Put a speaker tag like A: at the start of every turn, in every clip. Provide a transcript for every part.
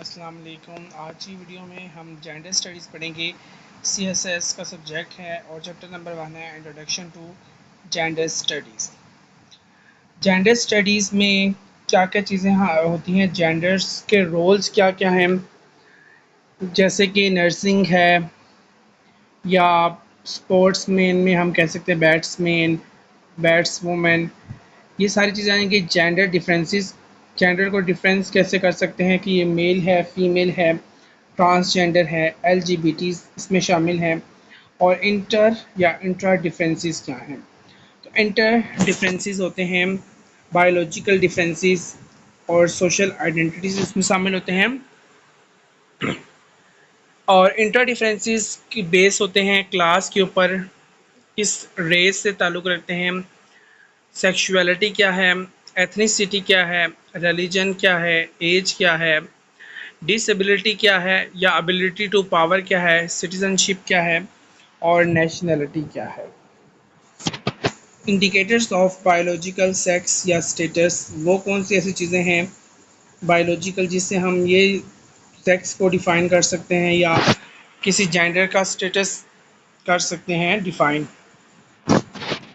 A: अस्सलाम वालेकुम। आज की वीडियो में हम जेंडर स्टडीज़ पढ़ेंगे। सीएसएस का सब्जेक्ट है और चैप्टर नंबर 1 है introduction to gender studies. Gender studies में क्या क्या चीज़ें होती हैं, जेंडर्स के रोल्स क्या क्या हैं, जैसे कि नर्सिंग है या स्पोर्ट्स में हम कह सकते हैं बैट्समैन, बैट्सवुमेन। ये सारी चीज़ें आएंगी। जेंडर डिफरेंसेस, जेंडर को डिफरेंस कैसे कर सकते हैं कि ये मेल है, फीमेल है, ट्रांसजेंडर है, एलजीबीटीज इसमें शामिल हैं। और इंटर या इंट्रा डिफरेंसेस क्या हैं। तो इंटर डिफरेंसेस होते हैं बायोलॉजिकल डिफरेंसेस और सोशल आइडेंटिटीज इसमें शामिल होते हैं। और इंटर डिफरेंसेस की बेस होते हैं क्लास के ऊपर, किस रेस से ताल्लुक़ रखते हैं, सेक्सुअलिटी क्या है, एथनिसिटी क्या है, रिलीजन क्या है, एज क्या है, डिसेबिलिटी क्या है या एबिलिटी टू पावर क्या है, सिटीजनशिप क्या है और नेशनलिटी क्या है। इंडिकेटर्स ऑफ बायोलॉजिकल सेक्स या स्टेटस, वो कौन सी ऐसी चीज़ें हैं बायोलॉजिकल जिससे हम ये सेक्स को डिफ़ाइन कर सकते हैं या किसी जेंडर का स्टेटस कर सकते हैं डिफ़ाइन।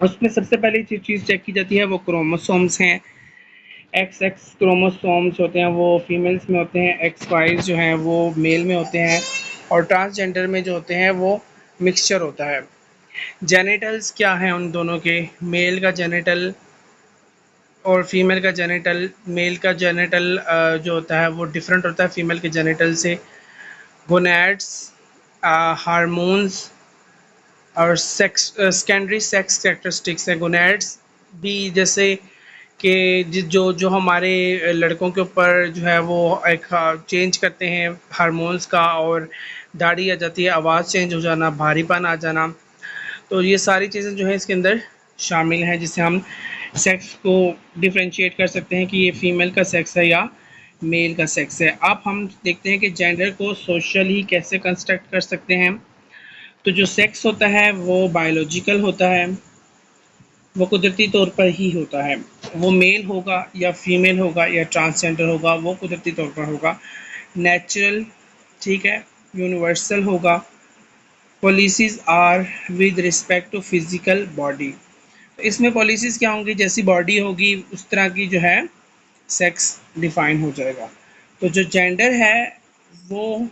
A: उसमें सबसे पहली चीज़ चेक की जाती है वो क्रोमोसोम्स हैं। एक्स एक्स क्रोमोसोम्स होते हैं वो फीमेल्स में होते हैं, एक्स वाई जो हैं वो मेल में होते हैं और ट्रांसजेंडर में जो होते हैं वो मिक्सचर होता है। जेनिटल्स क्या हैं उन दोनों के, मेल का जेनिटल और फीमेल का जेनिटल। मेल का जेनिटल जो होता है वो डिफरेंट होता है फीमेल के जेनिटल से। गोनैड्स, हार्मोन्स और सेक्स, सेकेंडरी सेक्स कैरेक्टरिस्टिक्स हैं। गोनैड्स भी जैसे कि जो जो हमारे लड़कों के ऊपर जो है वो एक चेंज करते हैं हार्मोन्स का, और दाढ़ी आ जाती है, आवाज़ चेंज हो जाना, भारीपन आ जाना। तो ये सारी चीज़ें जो है इसके अंदर शामिल हैं जिससे हम सेक्स को डिफरेंशिएट कर सकते हैं कि ये फीमेल का सेक्स है या मेल का सेक्स है। अब हम देखते हैं कि जेंडर को सोशली कैसे कंस्ट्रक्ट कर सकते हैं। तो जो सेक्स होता है वो बायोलॉजिकल होता है, वो कुदरती तौर पर ही होता है। वो मेल होगा या फीमेल होगा या ट्रांसजेंडर होगा, वो कुदरती तौर पर होगा। नेचुरल, ठीक है, यूनिवर्सल होगा। Policies are with respect to physical body. तो इसमें पॉलिसीज़ क्या होंगी, जैसी बॉडी होगी उस तरह की जो है सेक्स डिफाइन हो जाएगा। तो जो जेंडर है वो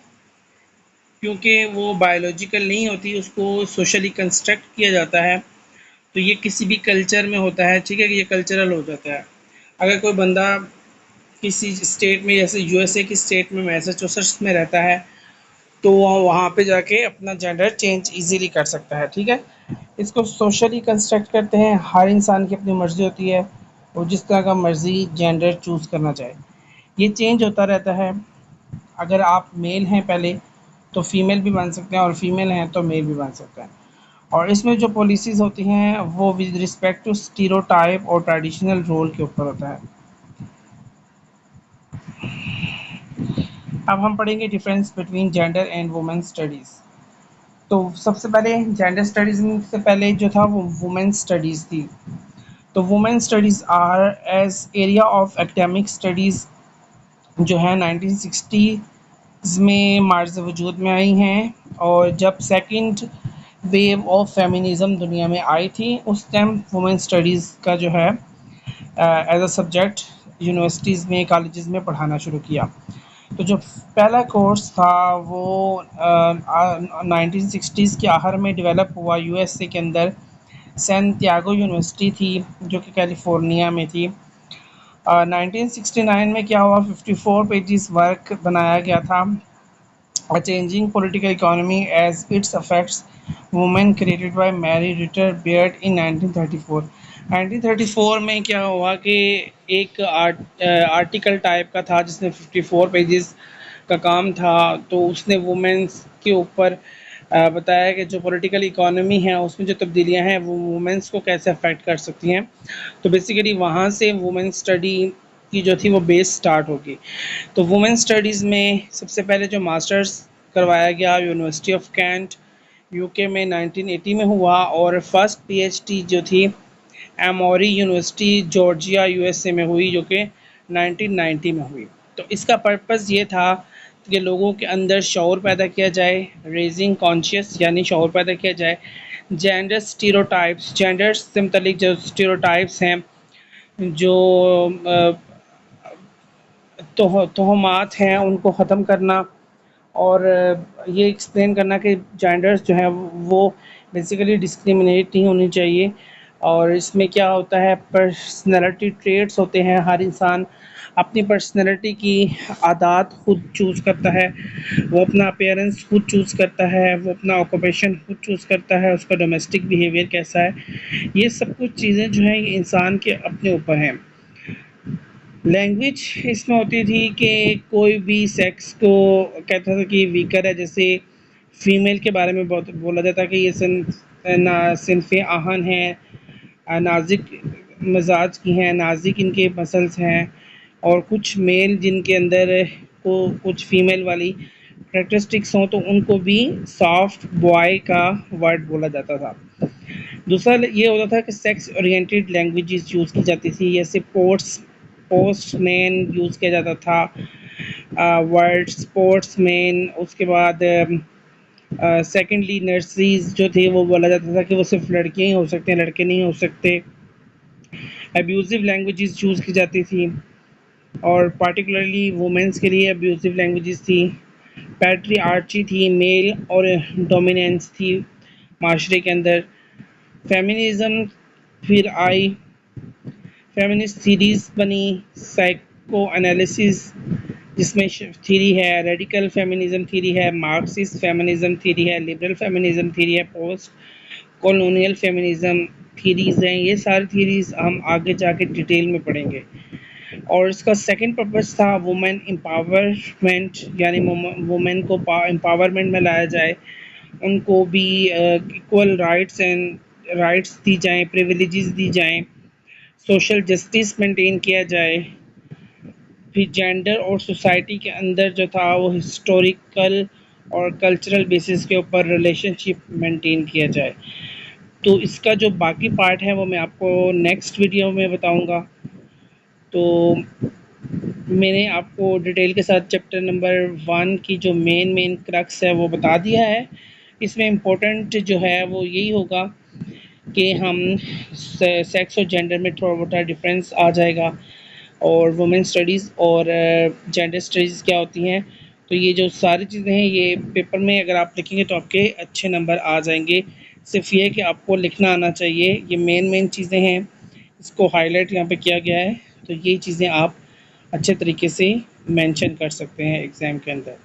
A: क्योंकि वो बायोलॉजिकल नहीं होती, उसको सोशली कंस्ट्रक्ट किया जाता है। तो ये किसी भी कल्चर में होता है, ठीक है, कि ये कल्चरल हो जाता है। अगर कोई बंदा किसी स्टेट में, जैसे यूएसए की स्टेट में मैसाचुसेट्स में रहता है, तो वहाँ पे जाके अपना जेंडर चेंज इजीली कर सकता है, ठीक है। इसको सोशली कंस्ट्रक्ट करते हैं। हर इंसान की अपनी मर्ज़ी होती है, वो जिस तरह का मर्ज़ी जेंडर चूज़ करना चाहे। ये चेंज होता रहता है। अगर आप मेल हैं पहले तो फीमेल भी बन सकते हैं, और फीमेल हैं तो मेल भी बन सकते हैं। और इसमें जो पॉलिसीज़ होती हैं वो विद रिस्पेक्ट टू स्टीरियोटाइप और ट्रेडिशनल रोल के ऊपर होता है। अब हम पढ़ेंगे difference between gender and women studies. तो सबसे पहले जेंडर स्टडीज़ से पहले जो था वो वुमेन स्टडीज़ थी। तो women studies are as area of academic studies जो है 1960s में मार्ज वजूद में आई हैं। और जब सेकंड वेव ऑफ फेमिनिज़म दुनिया में आई थी उस टाइम वुमेन स्टडीज़ का जो है एज अ सब्जेक्ट यूनिवर्सिटीज़ में, कॉलेजेस में पढ़ाना शुरू किया। तो जो पहला कोर्स था वो 1960s के आखिर में डेवलप हुआ यूएसए के अंदर। सैंटियागो यूनिवर्सिटी थी जो कि कैलिफोर्निया में थी। 1969 में क्या हुआ, 54 पेजेस वर्क बनाया गया था, A Changing Political Economy as Its Affects Women, created by Mary Ritter Beard in 1934। 1934 में क्या हुआ कि एक आर्टिकल टाइप का था जिसमें 54 पेजेस का काम था। तो उसने वुमेन्स के ऊपर बताया कि जो पॉलिटिकल इकोनॉमी है उसमें जो तब्दीलियां हैं वो वुमेन्स को कैसे अफेक्ट कर सकती हैं। तो बेसिकली वहाँ से वुमेन स्टडी की जो थी वो बेस स्टार्ट होगी। तो वुमेन स्टडीज़ में सबसे पहले जो मास्टर्स करवाया गया यूनिवर्सिटी ऑफ कैंट यूके में 1980 में हुआ, और फर्स्ट पीएचडी जो थी एमोरी यूनिवर्सिटी जॉर्जिया यूएसए में हुई जो कि 1990 में हुई। तो इसका पर्पस ये था कि लोगों के अंदर शऊर पैदा किया जाए, रेजिंग कॉन्शियस यानी शऊर पैदा किया जाए। जेंडर स्टीरियोटाइप्स, जेंडर से मुतल्लिक जो स्टीरियोटाइप्स हैं, जो तोहमात हैं, उनको ख़त्म करना और ये एक्सप्लेन करना कि जेंडर्स जो हैं वो बेसिकली डिस्क्रिमिनेट नहीं होनी चाहिए। और इसमें क्या होता है, पर्सनैलिटी ट्रेट्स होते हैं, हर इंसान अपनी पर्सनैलिटी की आदत खुद चूज़ करता है, वो अपना अपीयरेंस खुद चूज़ करता है, वो अपना ऑक्यूपेशन खुद चूज़ करता है, उसका डोमेस्टिक बिहेवियर कैसा है। ये सब कुछ चीज़ें जो हैं ये इंसान के अपने ऊपर हैं। लैंग्वेज इसमें होती थी कि कोई भी सेक्स को कहता था कि वीकर है, जैसे फीमेल के बारे में बहुत बोला जाता है कि ये सिनफ़े आहन है, नाजुक मिजाज की हैं, नाजुक इनके मसल्स हैं। और कुछ मेल जिनके अंदर को कुछ फीमेल वाली करेक्टरिस्टिक्स हों तो उनको भी सॉफ्ट बॉय का वर्ड बोला जाता था। दूसरा ये होता था कि सेक्स ओरिएंटेड लैंग्वेजेस यूज़ की जाती थी, जैसे पोस्टमैन यूज़ किया जाता था, वर्ड स्पोर्ट्समैन। उसके बाद सेकेंडली नर्सरीज जो थे वो बोला जाता था कि वो सिर्फ लड़कियां ही हो सकते हैं, लड़के नहीं हो सकते। अब्यूज़िव लैंग्वेजेस यूज़ की जाती थी और पार्टिकुलरली वुमेंस के लिए अब्यूज़िव लैंग्वेजेस थी। पैट्रियार्ची थी, मेल और डोमिनेंस थी माशरे के अंदर। फेमिनिज़्म फिर आई, फेमिनिस्ट सीरीज़ बनी, साइको एनालिसिस जिसमें थ्योरी है, रेडिकल फेमिनिज़्म थ्योरी है, मार्क्सिस्ट फेमिनिज़्म थ्योरी है, लिबरल फेमिनिज़्म थ्योरी है, पोस्ट कॉलोनियल फेमिनिज़्म थ्योरीज़ हैं। ये सारी थ्योरीज़ हम आगे जाके डिटेल में पढ़ेंगे। और इसका सेकंड पर्पस था वुमेन एम्पावरमेंट, यानी वुमेन को एम्पावरमेंट में लाया जाए, उनको भी इक्वल राइट्स दी जाएँ, प्रिविलेजेस दी जाएँ, सोशल जस्टिस मेंटेन किया जाए। फिर जेंडर और सोसाइटी के अंदर जो था वो हिस्टोरिकल और कल्चरल बेसिस के ऊपर रिलेशनशिप मेंटेन किया जाए। तो इसका जो बाकी पार्ट है वो मैं आपको नेक्स्ट वीडियो में बताऊंगा। तो मैंने आपको डिटेल के साथ चैप्टर नंबर 1 की जो मेन क्रक्स है वो बता दिया है। इसमें इम्पोर्टेंट जो है वो यही होगा कि हम सेक्स और जेंडर में थोड़ा बहुत डिफरेंस आ जाएगा, और वुमेन स्टडीज़ और जेंडर स्टडीज़ क्या होती हैं। तो ये जो सारी चीज़ें हैं ये पेपर में अगर आप लिखेंगे तो आपके अच्छे नंबर आ जाएंगे। सिर्फ ये कि आपको लिखना आना चाहिए। ये मेन चीज़ें हैं, इसको हाईलाइट यहाँ पे किया गया है। तो ये चीज़ें आप अच्छे तरीके से मेंशन कर सकते हैं एग्ज़ाम के अंदर।